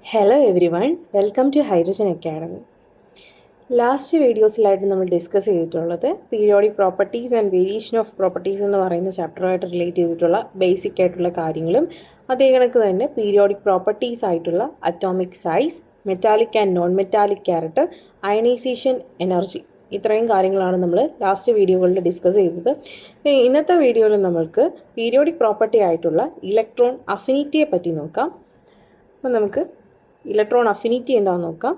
Hello everyone, welcome to Hydrogen Academy. Last വീഡിയോസിലായിട്ട് നമ്മൾ discuss ചെയ്തിട്ടുള്ളത് periodic properties and variation of properties എന്ന് പറയുന്ന ചാപ്റ്ററുമായിട്ട് റിലേറ്റ് ചെയ്തിട്ടുള്ള ബേസിക് ആയിട്ടുള്ള കാര്യങ്ങളും അതേ കണക്ക് തന്നെ പീരിയോഡിക് പ്രോപ്പർട്ടീസ് ആയിട്ടുള്ള atomic size, metallic and non metallic character, ionisation energy, ഇത്രയും കാര്യങ്ങളാണ് നമ്മൾ ലാസ്റ്റ് വീഡിയോകളിൽ ഡിസ്കസ് ചെയ്തത്. ഇന്നത്തെ വീഡിയോയിൽ നമ്മൾക്ക് പീരിയോഡിക് പ്രോപ്പർട്ടി ആയിട്ടുള്ള ഇലക്ട്രോൺ അഫിനിറ്റിയെ പറ്റി നോക്കാം. അപ്പോൾ നമുക്ക് ഇലക്ട്രോൺ അഫിനിറ്റി എന്താണെന്ന് നോക്കാം.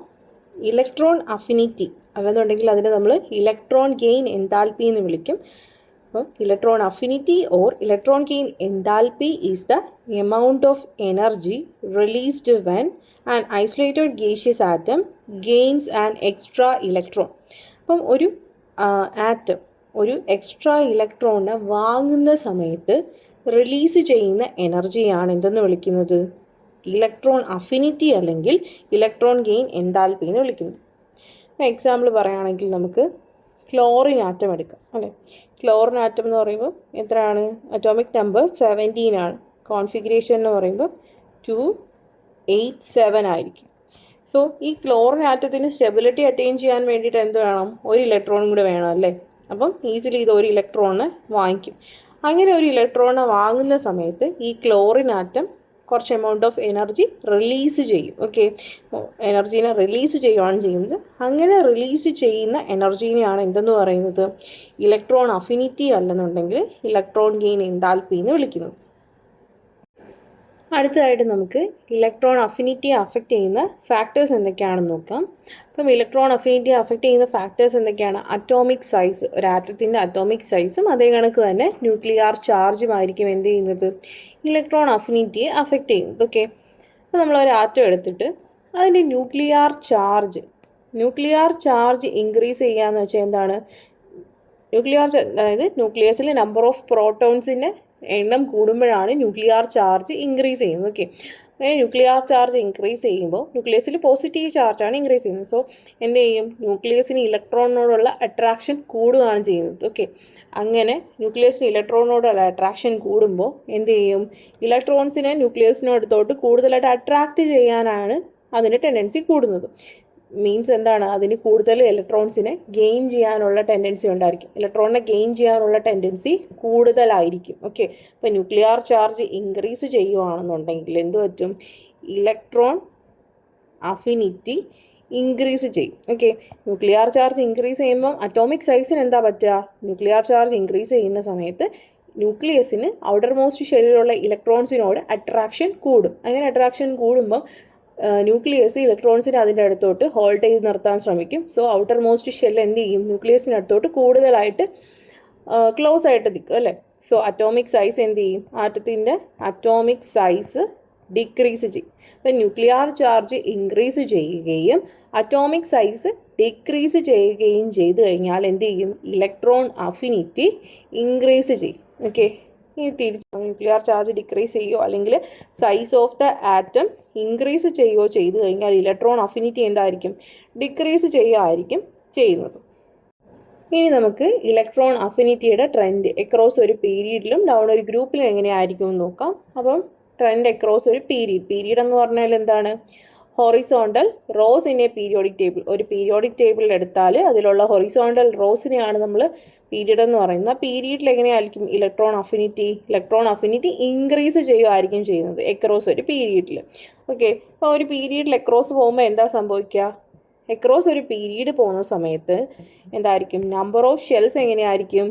ഇലക്ട്രോൺ അഫിനിറ്റി അല്ലെന്നുണ്ടെങ്കിൽ അതിനെ നമ്മൾ ഇലക്ട്രോൺ ഗെയിൻ എൻതാൽപ്പി എന്ന് വിളിക്കും. അപ്പോൾ electron affinity or electron gain enthalpy is the amount of energy released when an isolated gaseous atom gains an extra electron. അപ്പം ഒരു ആറ്റം ഒരു എക്സ്ട്രാ ഇലക്ട്രോണിനെ വാങ്ങുന്ന സമയത്ത് റിലീസ് ചെയ്യുന്ന എനർജിയാണ് എന്തെന്ന് വിളിക്കുന്നത്? ഇലക്ട്രോൺ അഫിനിറ്റി അല്ലെങ്കിൽ ഇലക്ട്രോൺ ഗെയിൻ എൻതാൽപ്പി എന്ന് വിളിക്കുന്നു. എക്സാമ്പിൾ പറയുകയാണെങ്കിൽ നമുക്ക് ക്ലോറിൻ ആറ്റം എടുക്കാം അല്ലേ. ക്ലോറിൻ ആറ്റം എന്ന് പറയുമ്പോൾ എത്രയാണ്? അറ്റോമിക് നമ്പർ 17 ആണ്. കോൺഫിഗറേഷൻ എന്ന് പറയുമ്പോൾ 287 ആയിരിക്കും. സോ ഈ ക്ലോറിൻ ആറ്റത്തിന് സ്റ്റെബിലിറ്റി അറ്റൈൻ ചെയ്യാൻ വേണ്ടിയിട്ട് എന്ത് വേണം? ഒരു ഇലക്ട്രോൺ കൂടെ വേണം അല്ലേ. അപ്പം ഈസിലി ഇത് ഒരു ഇലക്ട്രോണിനെ വാങ്ങിക്കും. അങ്ങനെ ഒരു ഇലക്ട്രോണിനെ വാങ്ങുന്ന സമയത്ത് ഈ ക്ലോറിൻ ആറ്റം കുറച്ച് എമൗണ്ട് ഓഫ് എനർജി റിലീസ് ചെയ്യും. ഓക്കെ, എനർജീനെ റിലീസ് ചെയ്യുകയാണ് ചെയ്യുന്നത്. അങ്ങനെ റിലീസ് ചെയ്യുന്ന എനർജീനെയാണ് എന്തെന്ന് പറയുന്നത്? ഇലക്ട്രോൺ അഫിനിറ്റി അല്ലെന്നുണ്ടെങ്കിൽ ഇലക്ട്രോൺ ഗെയിൻ എൻതാൽപ്പി എന്ന് വിളിക്കുന്നത്. അടുത്തതായിട്ട് നമുക്ക് ഇലക്ട്രോൺ അഫിനിറ്റിയെ അഫക്റ്റ് ചെയ്യുന്ന ഫാക്ടേഴ്സ് എന്തൊക്കെയാണെന്ന് നോക്കാം. അപ്പം ഇലക്ട്രോൺ അഫിനിറ്റിയെ അഫക്റ്റ് ചെയ്യുന്ന ഫാക്ടേഴ്സ് എന്തൊക്കെയാണ്? അറ്റോമിക് സൈസ്, ഒരു ആറ്റത്തിൻ്റെ അറ്റോമിക് സൈസും അതേ കണക്ക് തന്നെ ന്യൂക്ലിയർ ചാർജുമായിരിക്കും എന്ത് ചെയ്യുന്നത്? ഇലക്ട്രോൺ അഫിനിറ്റിയെ അഫക്റ്റ് ചെയ്യുന്നത്. ഓക്കെ, അപ്പോൾ നമ്മളൊരു ആറ്റം എടുത്തിട്ട് അതിൻ്റെ ന്യൂക്ലിയർ ചാർജ് ഇൻക്രീസ് ചെയ്യുക എന്ന് വെച്ചാൽ എന്താണ്? അതായത് ന്യൂക്ലിയസിൽ നമ്പർ ഓഫ് പ്രോട്ടോൺസിൻ്റെ എണ്ണം കൂടുമ്പോഴാണ് ന്യൂക്ലിയർ ചാർജ് ഇൻക്രീസ് ചെയ്യുന്നത്. ഓക്കെ, അങ്ങനെ ന്യൂക്ലിയർ ചാർജ് ഇൻക്രീസ് ചെയ്യുമ്പോൾ ന്യൂക്ലിയസിൽ പോസിറ്റീവ് ചാർജാണ് ഇൻക്രീസ് ചെയ്യുന്നത്. സോ എന്ത് ചെയ്യും? ന്യൂക്ലിയസിന് ഇലക്ട്രോണിനോടുള്ള അട്രാക്ഷൻ കൂടുകയാണ് ചെയ്യുന്നത്. ഓക്കെ, അങ്ങനെ ന്യൂക്ലിയസിന് ഇലക്ട്രോണിനോടുള്ള അട്രാക്ഷൻ കൂടുമ്പോൾ എന്ത് ചെയ്യും? ഇലക്ട്രോൺസിനെ ന്യൂക്ലിയസിനടുത്തോട്ട് കൂടുതലായിട്ട് അട്രാക്റ്റ് ചെയ്യാനാണ് അതിൻ്റെ ടെൻഡൻസി കൂടുന്നത്. മീൻസ് എന്താണ്? അതിന് കൂടുതൽ ഇലക്ട്രോൺസിനെ ഗെയിൻ ചെയ്യാനുള്ള ടെൻഡൻസി ഉണ്ടായിരിക്കും. ഇലക്ട്രോണിനെ ഗെയിൻ ചെയ്യാനുള്ള ടെൻഡൻസി കൂടുതലായിരിക്കും. ഓക്കെ, അപ്പോൾ ന്യൂക്ലിയർ ചാർജ് ഇൻക്രീസ് ചെയ്യുകയാണെന്നുണ്ടെങ്കിൽ എന്ത് പറ്റും? ഇലക്ട്രോൺ അഫിനിറ്റി ഇൻക്രീസ് ചെയ്യും. ഓക്കെ, ന്യൂക്ലിയർ ചാർജ് ഇൻക്രീസ് ചെയ്യുമ്പം അറ്റോമിക് സൈസിന് എന്താ പറ്റുക? ന്യൂക്ലിയർ ചാർജ് ഇൻക്രീസ് ചെയ്യുന്ന സമയത്ത് ന്യൂക്ലിയസിന് ഔട്ടർ മോസ്റ്റ് ഷെല്ലിലുള്ള ഇലക്ട്രോൺസിനോട് അട്രാക്ഷൻ കൂടും. അങ്ങനെ അട്രാക്ഷൻ കൂടുമ്പം ന്യൂക്ലിയസ് ഇലക്ട്രോൺസിനെ അതിൻ്റെ അടുത്തോട്ട് ഹോൾഡ് ചെയ്ത് നിർത്താൻ ശ്രമിക്കും. സോ ഔട്ടർ മോസ്റ്റ് ഷെൽ എന്ത് ചെയ്യും? ന്യൂക്ലിയസിന് അടുത്തോട്ട് കൂടുതലായിട്ട് ക്ലോസ് ആയിട്ട് നിൽക്കും അല്ലേ. സോ അറ്റോമിക് സൈസ് എന്ത് ചെയ്യും? ആറ്റത്തിൻ്റെ അറ്റോമിക് സൈസ് ഡിക്രീസ് ചെയ്യും. അപ്പം ന്യൂക്ലിയർ ചാർജ് ഇൻക്രീസ് ചെയ്യുകയും അറ്റോമിക് സൈസ് ഡിക്രീസ് ചെയ്യുകയും ചെയ്തു കഴിഞ്ഞാൽ എന്ത് ചെയ്യും? ഇലക്ട്രോൺ അഫിനിറ്റി ഇൻക്രീസ് ചെയ്യും. ഓക്കെ, ഈ തിരിച്ച് ന്യൂക്ലിയർ ചാർജ് ഡിക്രീസ് ചെയ്യുകയോ അല്ലെങ്കിൽ size of the atom increase ചെയ്യുകയോ ചെയ്തു കഴിഞ്ഞാൽ ഇലക്ട്രോൺ അഫിനിറ്റി എന്തായിരിക്കും? ഡിക്രീസ് ചെയ്യുകയായിരിക്കും ചെയ്യുന്നത്. ഇനി നമുക്ക് ഇലക്ട്രോൺ അഫിനിറ്റിയുടെ ട്രെൻഡ് എക്രോസ് ഒരു പീരീഡിലും ഡൗൺ ഒരു ഗ്രൂപ്പിലും എങ്ങനെയായിരിക്കും എന്ന് നോക്കാം. അപ്പം ട്രെൻഡ് എക്രോസ് ഒരു പീരീഡ് എന്ന് പറഞ്ഞാൽ എന്താണ്? Horizontal rose in A periodic table. ഒരു പീരിയോഡിക് ടേബിൾ എടുത്താൽ അതിലുള്ള ഹൊറിസോണ്ടൽ റോസിനെയാണ് നമ്മൾ പീരീഡ് എന്ന് പറയുന്നത്. പീരീഡിൽ എങ്ങനെയായിരിക്കും ഇലക്ട്രോൺ അഫിനിറ്റി ഇൻക്രീസ് ചെയ്യുമായിരിക്കും ചെയ്യുന്നത് എക്രോസ് ഒരു പീരീഡിൽ. ഓക്കെ, അപ്പോൾ ഒരു പീരീഡിൽ എക്രോസ് പോകുമ്പോൾ എന്താ സംഭവിക്കുക? എക്രോസ് ഒരു പീരീഡ് പോകുന്ന സമയത്ത് എന്തായിരിക്കും? നമ്പർ ഓഫ് ഷെൽസ് എങ്ങനെയായിരിക്കും?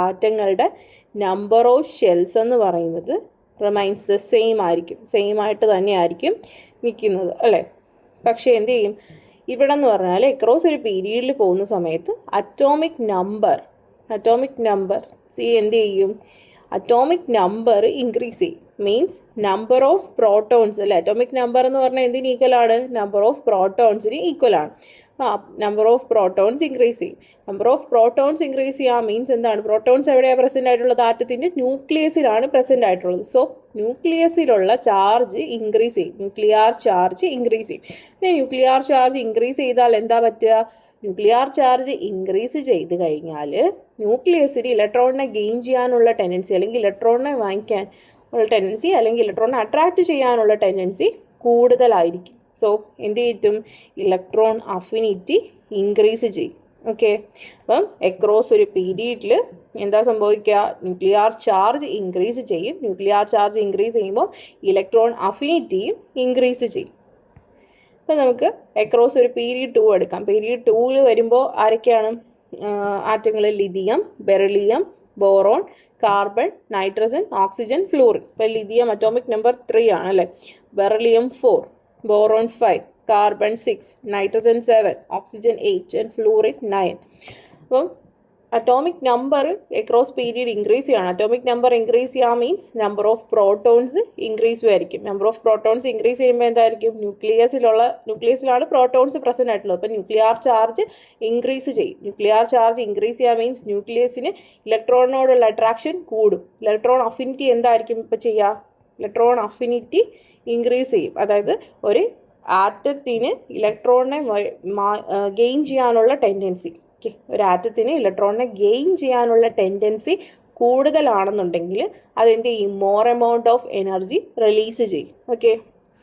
ആറ്റങ്ങളുടെ നമ്പർ ഓഫ് ഷെൽസ് എന്ന് പറയുന്നത് റിമൈൻസ് സെയിം ആയിട്ട് തന്നെയായിരിക്കും നിൽക്കുന്നത് അല്ലേ. പക്ഷേ എന്ത് ചെയ്യും? ഇവിടെ എന്ന് പറഞ്ഞാൽ എക്രോസ് ഒരു പീരീഡിൽ പോകുന്ന സമയത്ത് അറ്റോമിക് നമ്പർ എന്ത് ചെയ്യും? അറ്റോമിക് നമ്പർ ഇൻക്രീസ് ചെയ്യും. മീൻസ് നമ്പർ ഓഫ് പ്രോട്ടോൺസ് അല്ലേ. അറ്റോമിക് നമ്പർ എന്ന് പറഞ്ഞാൽ എന്തിന് ഈക്വലാണ്? നമ്പർ ഓഫ് പ്രോട്ടോൺസിന് ഈക്വലാണ്. നമ്പർ ഓഫ് പ്രോട്ടോൺസ് ഇൻക്രീസ് ചെയ്യും. മീൻസ് എന്താണ്? പ്രോട്ടോൺസ് എവിടെയാണ് പ്രസൻ്റ് ആയിട്ടുള്ളത്? ആറ്റത്തിൻ്റെ ന്യൂക്ലിയസിലാണ് പ്രസൻ്റ് ആയിട്ടുള്ളത്. സോ ന്യൂക്ലിയസിലുള്ള ചാർജ് ഇൻക്രീസ് ചെയ്യും. ന്യൂക്ലിയർ ചാർജ് ഇൻക്രീസ് ചെയ്താൽ എന്താ പറ്റുക? ന്യൂക്ലിയർ ചാർജ് ഇൻക്രീസ് ചെയ്ത് കഴിഞ്ഞാൽ ന്യൂക്ലിയസിന് ഇലക്ട്രോണിനെ ഗെയിൻ ചെയ്യാനുള്ള ടെൻഡൻസി അല്ലെങ്കിൽ ഇലക്ട്രോണിനെ വാങ്ങിക്കാൻ ഉള്ള ടെൻഡൻസി അല്ലെങ്കിൽ ഇലക്ട്രോണിനെ അട്രാക്റ്റ് ചെയ്യാനുള്ള ടെൻഡൻസി കൂടുതലായിരിക്കും. സോ എന്ത് ചെയ്യും, ഇലക്ട്രോൺ അഫിനിറ്റി ഇൻക്രീസ് ചെയ്യും. ഓക്കെ, അപ്പം അക്രോസ് ഒരു പീരീഡിൽ എന്താ സംഭവിക്കുക, ന്യൂക്ലിയർ ചാർജ് ഇൻക്രീസ് ചെയ്യും. ന്യൂക്ലിയർ ചാർജ് ഇൻക്രീസ് ചെയ്യുമ്പോൾ ഇലക്ട്രോൺ അഫിനിറ്റിയും ഇൻക്രീസ് ചെയ്യും. അപ്പോൾ നമുക്ക് അക്രോസ് ഒരു പീരീഡ് 2 എടുക്കാം. പീരീഡ് 2 വരുമ്പോൾ ആരൊക്കെയാണ് ആറ്റങ്ങൾ? Lithium, beryllium, boron, carbon, nitrogen, oxygen, fluorine. ഇപ്പോൾ ലിഥിയം അറ്റോമിക് നമ്പർ 3 ആണ് അല്ലേ. Beryllium 4, boron 5, carbon 6, nitrogen 7, oxygen 8 and fluorine 9. അപ്പം atomic number across period increase ചെയ്യണം. അറ്റോമിക് നമ്പർ ഇൻക്രീസ് ചെയ്യുക means number of protons increase ആയിരിക്കും. നമ്പർ ഓഫ് പ്രോട്ടോൺസ് ഇൻക്രീസ് ചെയ്യുമ്പോൾ എന്തായിരിക്കും, ന്യൂക്ലിയസിലാണ് protons present ആയിട്ടുള്ളത്. അപ്പോൾ ന്യൂക്ലിയർ ചാർജ് ഇൻക്രീസ് ചെയ്യും. ന്യൂക്ലിയർ ചാർജ് ഇൻക്രീസ് ചെയ്യുക മീൻസ് ന്യൂക്ലിയസിന് ഇലക്ട്രോണിനോടുള്ള അട്രാക്ഷൻ കൂടും. ഇലക്ട്രോൺ അഫിനിറ്റി എന്തായിരിക്കും ഇപ്പോൾ ചെയ്യുക, ഇലക്ട്രോൺ അഫിനിറ്റി ഇൻക്രീസ് ചെയ്യും. അതായത് ഒരു ആറ്റത്തിന് ഇലക്ട്രോണിനെ ഗെയിൻ ചെയ്യാനുള്ള ടെൻഡൻസി, ഓക്കെ, ഒരു ആറ്റത്തിന് ഇലക്ട്രോണിനെ ഗെയിൻ ചെയ്യാനുള്ള ടെൻഡൻസി കൂടുതലാണെന്നുണ്ടെങ്കിൽ അതെന്ത് ചെയ്യും, more amount of energy release ചെയ്യും. ഓക്കെ,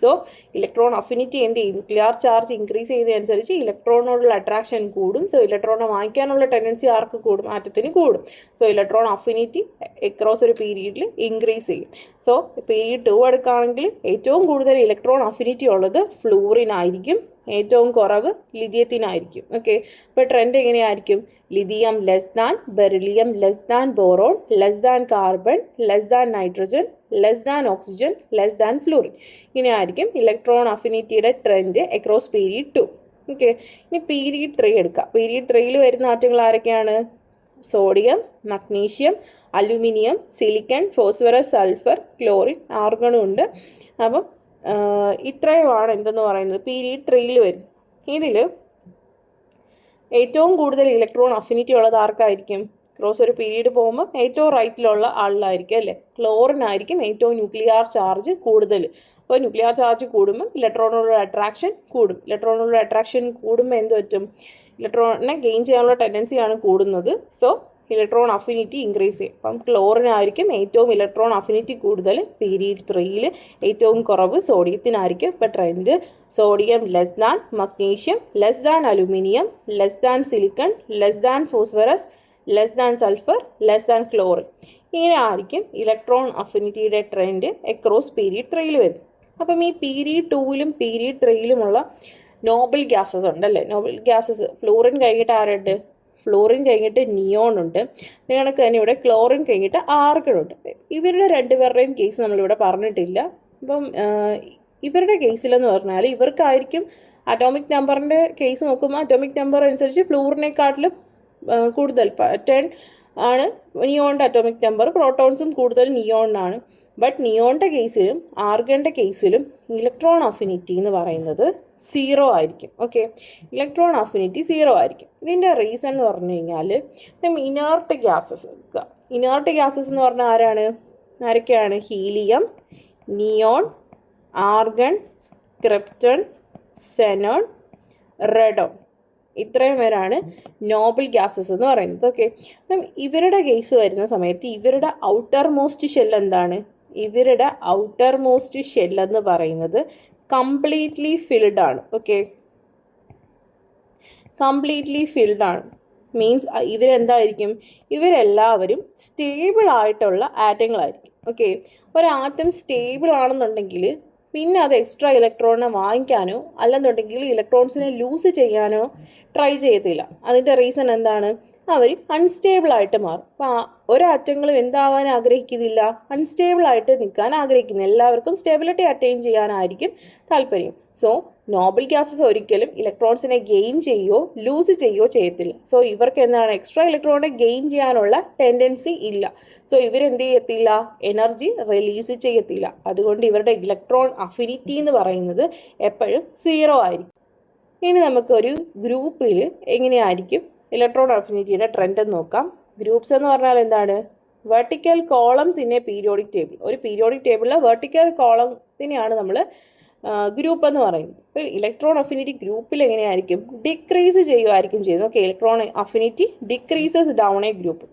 സോ ഇലക്ട്രോൺ അഫിനിറ്റി എന്ത് ചെയ്യും, ന്യൂക്ലിയർ ചാർജ് ഇൻക്രീസ് ചെയ്യുന്നതനുസരിച്ച് ഇലക്ട്രോണിനോടുള്ള അട്രാക്ഷൻ കൂടും. സോ ഇലക്ട്രോണിനെ വാങ്ങിക്കാനുള്ള ടെൻഡൻസി ആർക്ക് കൂടും, ആറ്റത്തിന് കൂടും. സോ ഇലക്ട്രോൺ അഫിനിറ്റി അക്രോസ് ഒരു പീരീഡിൽ ഇൻക്രീസ് ചെയ്യും. സോ പീരീഡ് 2 എടുക്കുകയാണെങ്കിൽ ഏറ്റവും കൂടുതൽ ഇലക്ട്രോൺ അഫിനിറ്റി ഉള്ളത് ഫ്ലൂറിൻ ആയിരിക്കും, ഏറ്റവും കുറവ് ലിഥിയത്തിനായിരിക്കും. ഓക്കെ, ഇപ്പോൾ ട്രെൻഡ് എങ്ങനെയായിരിക്കും, lithium less than, beryllium less than, boron less than, carbon less than, nitrogen less than, oxygen less than, fluorine. ഇങ്ങനെയായിരിക്കും ഇലക്ട്രോൺ അഫിനിറ്റിയുടെ ട്രെൻഡ് അക്രോസ് പീരീഡ് 2. ഓക്കെ, ഇനി പീരീഡ് 3 എടുക്കാം. പീരീഡ് 3 വരുന്ന ആറ്റങ്ങൾ ആരൊക്കെയാണ്, sodium, magnesium, aluminium, silicon, phosphorus, sulphur, chlorine, ആർഗണും ഉണ്ട്. അപ്പം ഇത്രയുമാണ് എന്തെന്ന് പറയുന്നത് പീരീഡ് 3 വരും. ഇതിൽ ഏറ്റവും കൂടുതൽ ഇലക്ട്രോൺ അഫിനിറ്റി ഉള്ളത് ആർക്കായിരിക്കും, ക്രോസ് ഒരു പീരീഡ് പോകുമ്പോൾ ഏറ്റവും റൈറ്റിലുള്ള ആളിലായിരിക്കും അല്ലേ, ക്ലോറിൻ ആയിരിക്കും ഏറ്റവും ന്യൂക്ലിയർ ചാർജ് കൂടുതൽ. അപ്പോൾ ന്യൂക്ലിയർ ചാർജ് കൂടുമ്പോൾ ഇലക്ട്രോണിനുള്ള അട്രാക്ഷൻ കൂടും. ഇലക്ട്രോണിനുള്ള അട്രാക്ഷൻ കൂടുമ്പോൾ എന്ത് പറ്റും, ഇലക്ട്രോണിനെ ഗെയിൻ ചെയ്യാനുള്ള ടെൻഡൻസിയാണ് കൂടുന്നത്. സോ ഇലക്ട്രോൺ അഫിനിറ്റി ഇൻക്രീസ് ചെയ്യും. അപ്പം ക്ലോറിൻ ആയിരിക്കും ഏറ്റവും ഇലക്ട്രോൺ അഫിനിറ്റി കൂടുതൽ. പീരീഡ് 3 ഏറ്റവും കുറവ് സോഡിയത്തിനായിരിക്കും. ഇപ്പോൾ trend sodium less than, magnesium less than, aluminium less than, silicon less than, phosphorus less than, sulphur less than, chlorine. ഇങ്ങനെ ആയിരിക്കും ഇലക്ട്രോൺ അഫിനിറ്റിയുടെ ട്രെൻഡ് അക്രോസ് പീരീഡ് 3 വരും. അപ്പം ഈ പീരീഡ് 2 പീരീഡ് 3 നോബൽ ഗ്യാസസ് ഉണ്ടല്ലേ. നോബൽ ഗ്യാസസ് ഫ്ലൂറിൻ കഴിഞ്ഞിട്ട് ആരുണ്ട്, fluorine കഴിഞ്ഞിട്ട് നിയോൺ ഉണ്ട്. നിങ്ങൾക്ക് തന്നെ ഇവിടെ ക്ലോറിൻ കഴിഞ്ഞിട്ട് ആർഗൺ ഉണ്ട്. ഇവരുടെ രണ്ടുപേരുടെയും കേസ് നമ്മളിവിടെ പറഞ്ഞിട്ടില്ല. അപ്പം ഇവരുടെ കേസിലെന്ന് പറഞ്ഞാൽ ഇവർക്കായിരിക്കും അറ്റോമിക് നമ്പറിൻ്റെ കേസ് നോക്കുമ്പോൾ അറ്റോമിക് നമ്പർ അനുസരിച്ച് ഫ്ലൂറിനെക്കാട്ടിലും കൂടുതൽ 10 ആണ് നിയോണിൻ്റെ അറ്റോമിക് നമ്പർ. പ്രോട്ടോൺസും കൂടുതൽ നിയോണിനാണ്. ബട്ട് നിയോണിൻ്റെ കേസിലും ആർഗണിൻ്റെ കേസിലും ഇലക്ട്രോൺ അഫിനിറ്റി എന്ന് പറയുന്നത് 0 ആയിരിക്കും. ഓക്കെ, ഇലക്ട്രോൺ അഫിനിറ്റി 0 ആയിരിക്കും. ഇതിൻ്റെ റീസൺ എന്ന് പറഞ്ഞു കഴിഞ്ഞാൽ ഇനേർട്ട് ഗ്യാസസ് എടുക്കുക. ഇനേർട്ട് ഗ്യാസസ് എന്ന് പറഞ്ഞാൽ ആരൊക്കെയാണ്, helium, neon, argon, krypton, Zenon, റെഡോൺ. ഇത്രയും പേരാണ് നോബൽ ഗ്യാസസ് എന്ന് പറയുന്നത്. ഓക്കെ, അപ്പം ഇവരുടെ കേസ് വരുന്ന സമയത്ത് ഇവരുടെ ഔട്ടർ മോസ്റ്റ് ഷെൽ എന്താണ്, ഇവരുടെ ഔട്ടർ മോസ്റ്റ് ഷെൽ എന്ന് പറയുന്നത് കംപ്ലീറ്റ്ലി ഫിൽഡ് ആണ്. ഓക്കെ, കംപ്ലീറ്റ്ലി ഫിൽഡ് ആണ് മീൻസ് ഇവരെന്തായിരിക്കും, ഇവരെല്ലാവരും സ്റ്റേബിൾ ആയിട്ടുള്ള ആറ്റങ്ങളായിരിക്കും. ഓക്കെ, ഒരു ആറ്റം സ്റ്റേബിൾ ആണെന്നുണ്ടെങ്കിൽ പിന്നെ അത് എക്സ്ട്രാ ഇലക്ട്രോണിനെ വാങ്ങിക്കാനോ അല്ലെന്നുണ്ടെങ്കിൽ ഇലക്ട്രോൺസിനെ ലൂസ് ചെയ്യാനോ ട്രൈ ചെയ്യത്തില്ല. അതിൻ്റെ റീസൺ എന്താണ്, അവർ അൺസ്റ്റേബിൾ ആയിട്ട് മാറും. അപ്പോൾ ഒരാറ്റങ്ങളും എന്താവാൻ ആഗ്രഹിക്കുന്നില്ല, അൺസ്റ്റേബിൾ ആയിട്ട് നിൽക്കാൻ ആഗ്രഹിക്കുന്നു. എല്ലാവർക്കും സ്റ്റെബിലിറ്റി അറ്റൈൻ ചെയ്യാനായിരിക്കും താല്പര്യം. സോ നോബൽ ഗ്യാസസ് ഒരിക്കലും ഇലക്ട്രോൺസിനെ ഗെയിൻ ചെയ്യുകയോ ലൂസ് ചെയ്യുകയോ ചെയ്യത്തില്ല. സോ ഇവർക്ക് എന്താണ്, എക്സ്ട്രാ ഇലക്ട്രോണിനെ ഗെയിൻ ചെയ്യാനുള്ള ടെൻഡൻസി ഇല്ല. സോ ഇവരെന്ത് ചെയ്യത്തില്ല, എനർജി റിലീസ് ചെയ്യത്തില്ല. അതുകൊണ്ട് ഇവരുടെ ഇലക്ട്രോൺ അഫിനിറ്റി എന്ന് പറയുന്നത് എപ്പോഴും 0 ആയിരിക്കും. ഇനി നമുക്കൊരു ഗ്രൂപ്പിൽ എങ്ങനെയായിരിക്കും ഇലക്ട്രോൺ അഫിനിറ്റിയുടെ ട്രെൻഡ് എന്ന് നോക്കാം. ഗ്രൂപ്പ്സ് എന്ന് പറഞ്ഞാൽ എന്താണ്, vertical columns in A periodic table. ഒരു പീരിയോഡിക് ടേബിളിൽ വെർട്ടിക്കൽ കോളത്തിനെയാണ് നമ്മൾ ഗ്രൂപ്പ് എന്ന് പറയുന്നത്. ഇപ്പോൾ ഇലക്ട്രോൺ അഫിനിറ്റി ഗ്രൂപ്പിൽ എങ്ങനെയായിരിക്കും, ഡിക്രീസ് ചെയ്യുമായിരിക്കും ചെയ്യുന്നത്. Okay, electron affinity decreases down a group.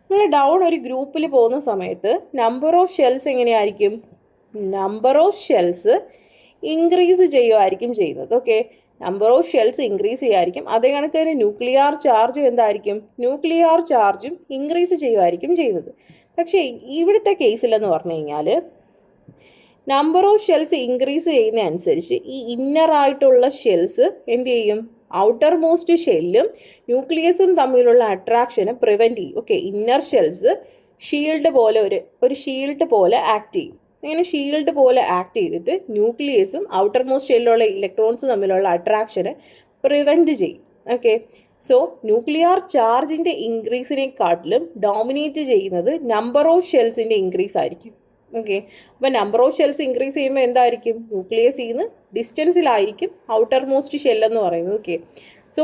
നമ്മൾ ഡൗൺ ഒരു ഗ്രൂപ്പിൽ പോകുന്ന സമയത്ത് നമ്പർ ഓഫ് ഷെൽസ് എങ്ങനെയായിരിക്കും? നമ്പർ ഓഫ് ഷെൽസ് ഇൻക്രീസ് ചെയ്യുമായിരിക്കും ചെയ്യുന്നത്. Okay, number of shells increase ചെയ്യുമായിരിക്കും. അതേ കണക്ക് തന്നെ ന്യൂക്ലിയർ ചാർജും എന്തായിരിക്കും? ന്യൂക്ലിയർ ചാർജും ഇൻക്രീസ് ചെയ്യുമായിരിക്കും ചെയ്യുന്നത്. പക്ഷേ ഇവിടുത്തെ കേസിലെന്ന് പറഞ്ഞു കഴിഞ്ഞാൽ നമ്പർ ഓഫ് ഷെൽസ് ഇൻക്രീസ് ചെയ്യുന്നതനുസരിച്ച് ഈ ഇന്നറായിട്ടുള്ള ഷെൽസ് എന്ത് ചെയ്യും? ഔട്ടർ മോസ്റ്റ് ഷെല്ലും ന്യൂക്ലിയസും തമ്മിലുള്ള അട്രാക്ഷനെ പ്രിവെൻറ്റ് ചെയ്യും. ഓക്കെ, ഇന്നർ ഷെൽസ് ഷീൽഡ് പോലെ ഒരു ഷീൽഡ് പോലെ ആക്ട് ചെയ്യും. ഇങ്ങനെ ഷീൽഡ് പോലെ ആക്ട് ചെയ്തിട്ട് ന്യൂക്ലിയസും ഔട്ടർ മോസ്റ്റ് ഷെല്ലുള്ള ഇലക്ട്രോൺസും തമ്മിലുള്ള അട്രാക്ഷനെ പ്രിവെൻറ്റ് ചെയ്യും. ഓക്കെ, സോ ന്യൂക്ലിയർ ചാർജിൻ്റെ ഇൻക്രീസിനെക്കാട്ടിലും ഡോമിനേറ്റ് ചെയ്യുന്നത് നമ്പർ ഓഫ് ഷെൽസിൻ്റെ ഇൻക്രീസ് ആയിരിക്കും. ഓക്കെ, അപ്പോൾ നമ്പർ ഓഫ് ഷെൽസ് ഇൻക്രീസ് ചെയ്യുമ്പോൾ എന്തായിരിക്കും? ന്യൂക്ലിയസിൽ നിന്ന് ഡിസ്റ്റൻസിലായിരിക്കും ഔട്ടർ മോസ്റ്റ് ഷെല്ലെന്ന് പറയുന്നത്. ഓക്കെ, സോ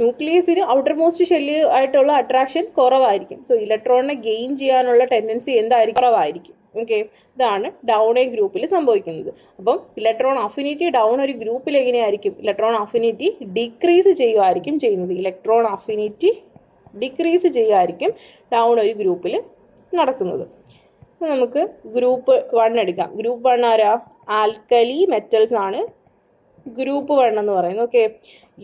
ന്യൂക്ലിയസിന് ഔട്ടർ മോസ്റ്റ് ഷെല്ല് ആയിട്ടുള്ള അട്രാക്ഷൻ കുറവായിരിക്കും. സോ ഇലക്ട്രോണിനെ ഗെയിൻ ചെയ്യാനുള്ള ടെൻഡൻസി എന്തായിരിക്കും? കുറവായിരിക്കും. ഓക്കെ, ഇതാണ് ഡൗൺ എ ഗ്രൂപ്പിൽ സംഭവിക്കുന്നത്. അപ്പം ഇലക്ട്രോൺ അഫിനിറ്റി ഡൗൺ ഒരു ഗ്രൂപ്പിൽ എങ്ങനെയായിരിക്കും? ഇലക്ട്രോൺ അഫിനിറ്റി ഡിക്രീസ് ചെയ്യുമായിരിക്കും ചെയ്യുന്നത്. ഇലക്ട്രോൺ അഫിനിറ്റി ഡിക്രീസ് ചെയ്യുമായിരിക്കും ഡൗൺ ഒരു ഗ്രൂപ്പിൽ നടക്കുന്നത്. നമുക്ക് ഗ്രൂപ്പ് 1 എടുക്കാം. ഗ്രൂപ്പ് 1 ആരാ? ആൽക്കലി മെറ്റൽസ് ആണ് ഗ്രൂപ്പ് 1 എന്ന് പറയുന്നത്. Okay,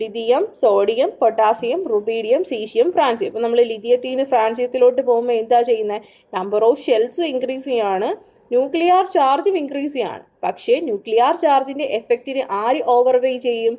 lithium, sodium, potassium, rubidium, caesium, francium. അപ്പോൾ നമ്മൾ ലിഥിയത്തിൽ നിന്ന് ഫ്രാൻസിയത്തിലോട്ട് പോകുമ്പോൾ എന്താ ചെയ്യുന്നത്? നമ്പർ ഓഫ് ഷെൽസ് ഇൻക്രീസ് ചെയ്യാണ്, ന്യൂക്ലിയർ ചാർജും ഇൻക്രീസ് ചെയ്യാണ്. പക്ഷേ ന്യൂക്ലിയർ ചാർജിൻ്റെ എഫക്റ്റിന് ആര് ഓവർവേ ചെയ്യും?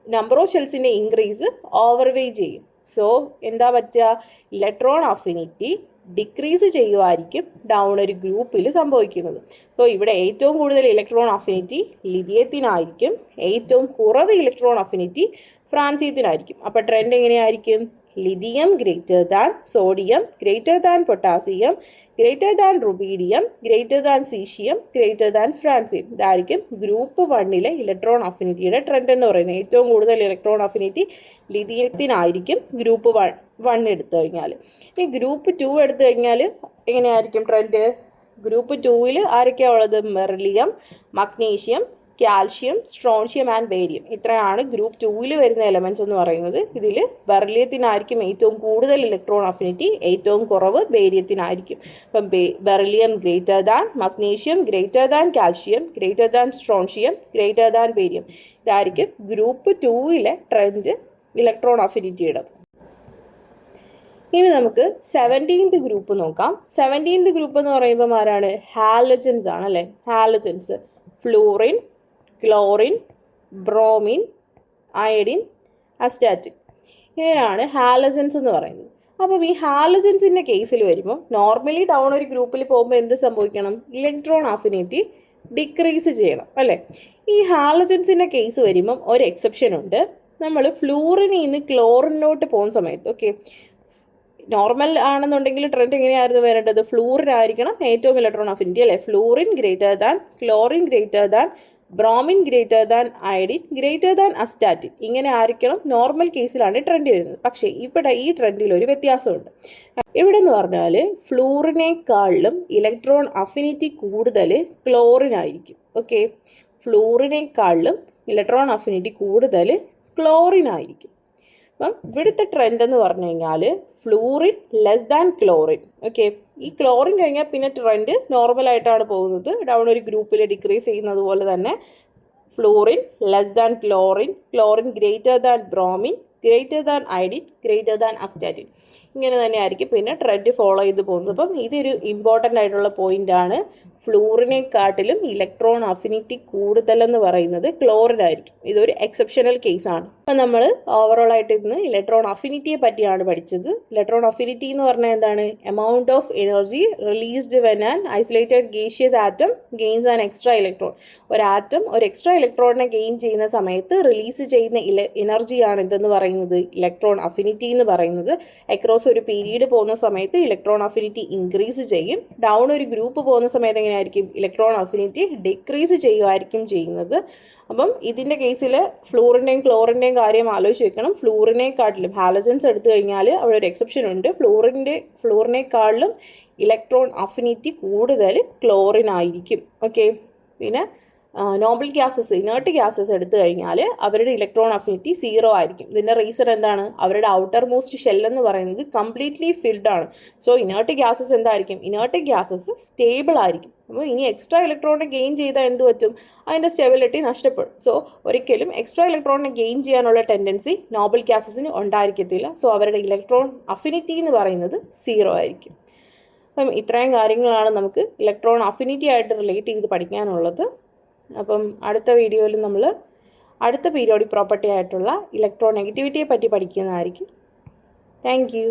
നമ്പർ ഓഫ് ഷെൽസിൻ്റെ ഇൻക്രീസ് ഓവർവേ ചെയ്യും. സോ എന്താ പറ്റുക? ഇലക്ട്രോൺ അഫിനിറ്റി ഡിക്രീസ് ചെയ്യുമായിരിക്കും ഡൗൺ ഒരു ഗ്രൂപ്പിൽ സംഭവിക്കുന്നത്. സോ ഇവിടെ ഏറ്റവും കൂടുതൽ ഇലക്ട്രോൺ അഫിനിറ്റി ലിഥിയത്തിനായിരിക്കും, ഏറ്റവും കുറവ് ഇലക്ട്രോൺ അഫിനിറ്റി ഫ്രാൻസിയത്തിനായിരിക്കും. അപ്പോൾ ട്രെൻഡ് എങ്ങനെയായിരിക്കും? Lithium greater than sodium, greater than potassium, greater than rubidium, greater than caesium, greater than francium. ഇതായിരിക്കും ഗ്രൂപ്പ് 1 ഇലക്ട്രോൺ അഫിനിറ്റിയുടെ ട്രെൻഡ് എന്ന് പറയുന്നത്. ഏറ്റവും കൂടുതൽ ഇലക്ട്രോൺ അഫിനിറ്റി ലിഥിയത്തിനായിരിക്കും ഗ്രൂപ്പ് 1 എടുത്തു കഴിഞ്ഞാൽ. ഇനി ഗ്രൂപ്പ് 2 എടുത്തു കഴിഞ്ഞാൽ എങ്ങനെയായിരിക്കും ട്രെൻഡ്? ഗ്രൂപ്പ് 2 ആരൊക്കെയാണ് ഉള്ളത്? Beryllium, magnesium, calcium, strontium and barium. ഇത്രയാണ് ഗ്രൂപ്പ് 2 വരുന്ന എലമെൻറ്റ്സ് എന്ന് പറയുന്നത്. ഇതിൽ ബെറിലിയത്തിനായിരിക്കും ഏറ്റവും കൂടുതൽ ഇലക്ട്രോൺ അഫിനിറ്റി, ഏറ്റവും കുറവ് ബേരിയത്തിനായിരിക്കും. അപ്പം beryllium greater than, magnesium greater than calcium, greater than strontium, greater than barium. ഇതായിരിക്കും ഗ്രൂപ്പ് 2 ട്രെൻഡ് ഇലക്ട്രോൺ അഫിനിറ്റിയുടെ. ഇനി നമുക്ക് 17th ഗ്രൂപ്പ് നോക്കാം. 17th ഗ്രൂപ്പ് എന്ന് പറയുമ്പോൾ ആരാണ്? ഹാലജൻസ് ആണ് അല്ലേ? Halogens fluorine, chlorine, bromine, iodine, astatine. ഇങ്ങനെയാണ് ഹാലജൻസ് എന്ന് പറയുന്നത്. അപ്പം ഈ ഹാലജൻസിൻ്റെ കേസിൽ വരുമ്പോൾ നോർമലി ഡൗൺ ഒരു ഗ്രൂപ്പിൽ പോകുമ്പോൾ എന്ത് സംഭവിക്കണം? ഇലക്ട്രോൺ അഫിനിറ്റി ഡിക്രീസ് ചെയ്യണം അല്ലേ? ഈ ഹാലജൻസിൻ്റെ കേസ് വരുമ്പം ഒരു എക്സെപ്ഷൻ ഉണ്ട്. നമ്മൾ ഫ്ലൂറിനിൽ നിന്ന് ക്ലോറിനിലോട്ട് പോകുന്ന സമയത്ത്, ഓക്കെ, നോർമൽ ആണെന്നുണ്ടെങ്കിൽ ട്രെൻഡ് എങ്ങനെയായിരുന്നു വരേണ്ടത്? ഫ്ലൂറിൻ ആയിരിക്കണം ഏറ്റവും ഇലക്ട്രോൺ അഫിനിറ്റി അല്ലേ? Fluorine greater than, chlorine greater than, bromine greater than, iodine greater than, astatine. ഇങ്ങനെ ആയിരിക്കണം നോർമൽ കേസിലാണ് ട്രെൻഡ് വരുന്നത്. പക്ഷേ ഇവിടെ ഈ ട്രെൻഡിൽ ഒരു വ്യത്യാസമുണ്ട്. ഇവിടെ എന്ന് പറഞ്ഞാൽ ഫ്ലൂറിനേക്കാളിലും ഇലക്ട്രോൺ അഫിനിറ്റി കൂടുതൽ ക്ലോറിൻ ആയിരിക്കും. ഓക്കെ, ഫ്ലൂറിനേക്കാളിലും ഇലക്ട്രോൺ അഫിനിറ്റി കൂടുതൽ ക്ലോറിൻ ആയിരിക്കും. അപ്പം ഇവിടുത്തെ ട്രെൻഡ് എന്ന് പറഞ്ഞു കഴിഞ്ഞാൽ fluorine less than chlorine. Okay, ഈ ക്ലോറിൻ കഴിഞ്ഞാൽ പിന്നെ ട്രെൻഡ് നോർമലായിട്ടാണ് പോകുന്നത്. ഡൗൺ ഒരു ഗ്രൂപ്പിൽ ഡിക്രീസ് ചെയ്യുന്നത് പോലെ തന്നെ fluorine less than chlorine, chlorine greater than bromine, greater than iodine, greater than astatine. ഇങ്ങനെ തന്നെ ആയിരിക്കും പിന്നെ ട്രെൻഡ് ഫോളോ ചെയ്ത് പോകുന്നത്. അപ്പം ഇതൊരു ഇമ്പോർട്ടൻ്റ് ആയിട്ടുള്ള പോയിൻ്റാണ്. ഫ്ലൂറിനെക്കാട്ടിലും ഇലക്ട്രോൺ അഫിനിറ്റി കൂടുതലെന്ന് പറയുന്നത് ക്ലോറിൻ ആയിരിക്കും. ഇതൊരു എക്സെപ്ഷണൽ കേസാണ്. അപ്പം നമ്മൾ ഓവറോൾ ആയിട്ട് ഇന്ന് ഇലക്ട്രോൺ അഫിനിറ്റിയെ പറ്റിയാണ് പഠിച്ചത്. ഇലക്ട്രോൺ അഫിനിറ്റി എന്ന് പറഞ്ഞാൽ എന്താണ്? Amount of energy released when an isolated gaseous atom gains an extra electron. ഒരു ആറ്റം ഒരു എക്സ്ട്രാ ഇലക്ട്രോണിനെ ഗെയിൻ ചെയ്യുന്ന സമയത്ത് റിലീസ് ചെയ്യുന്ന എനർജിയാണ് എന്തെന്ന് പറയുന്നത്? ഇലക്ട്രോൺ അഫിനിറ്റി എന്ന് പറയുന്നത്. അക്രോസ് ഒരു പീരീഡ് പോകുന്ന സമയത്ത് ഇലക്ട്രോൺ അഫിനിറ്റി ഇൻക്രീസ് ചെയ്യും. ഡൗൺ ഒരു ഗ്രൂപ്പ് പോകുന്ന സമയത്ത് എങ്ങനെയായിരിക്കും? ഇലക്ട്രോൺ അഫിനിറ്റി ഡിക്രീസ് ചെയ്യുമായിരിക്കും ചെയ്യുന്നത്. അപ്പം ഇതിൻ്റെ കേസിൽ ഫ്ലൂറിൻ്റെയും ക്ലോറിൻ്റെയും കാര്യം ആലോചിച്ച് വെക്കണം. ഫ്ലൂറിനെക്കാട്ടിലും ഹാലജൻസ് എടുത്തു കഴിഞ്ഞാൽ അവിടെ ഒരു എക്സെപ്ഷൻ ഉണ്ട്. ഫ്ലൂറിനേക്കാളിലും ഇലക്ട്രോൺ അഫിനിറ്റി കൂടുതൽ ക്ലോറിൻ ആയിരിക്കും. ഓക്കെ, പിന്നെ നോബിൾ ഗ്യാസസ് ഇനേർട്ട് ഗ്യാസസ് എടുത്തു കഴിഞ്ഞാൽ അവരുടെ ഇലക്ട്രോൺ അഫിനിറ്റി 0 ആയിരിക്കും. ഇതിൻ്റെ റീസൺ എന്താണ്? അവരുടെ ഔട്ടർ മോസ്റ്റ് ഷെൽ എന്ന് പറയുന്നത് കംപ്ലീറ്റ്ലി ഫിൽഡ് ആണ്. സോ ഇനേർട്ട് ഗ്യാസസ് എന്തായിരിക്കും? ഇനേർട്ട് ഗ്യാസസ് സ്റ്റേബിൾ ആയിരിക്കും. അപ്പോൾ ഇനി എക്സ്ട്രാ ഇലക്ട്രോണിനെ ഗെയിൻ ചെയ്താൽ എന്ത് പറ്റും? അതിൻ്റെ സ്റ്റെബിലിറ്റി നഷ്ടപ്പെടും. സോ ഒരിക്കലും എക്സ്ട്രാ ഇലക്ട്രോണിനെ ഗെയിൻ ചെയ്യാനുള്ള ടെൻഡൻസി നോബിൾ ഗ്യാസസിന് ഉണ്ടായിരിക്കത്തില്ല. സോ അവരുടെ ഇലക്ട്രോൺ അഫിനിറ്റി എന്ന് പറയുന്നത് 0 ആയിരിക്കും. അപ്പം ഇത്രയും കാര്യങ്ങളാണ് നമുക്ക് ഇലക്ട്രോൺ അഫിനിറ്റി ആയിട്ട് റിലേറ്റ് ചെയ്ത് പഠിക്കാനുള്ളത്. അപ്പം അടുത്ത വീഡിയോയിൽ നമ്മൾ അടുത്ത പീരിയോഡിക് പ്രോപ്പർട്ടി ആയിട്ടുള്ള ഇലക്ട്രോൺ നെഗറ്റിവിറ്റിയെ പറ്റി പഠിക്കുന്നതായിരിക്കും. Thank you.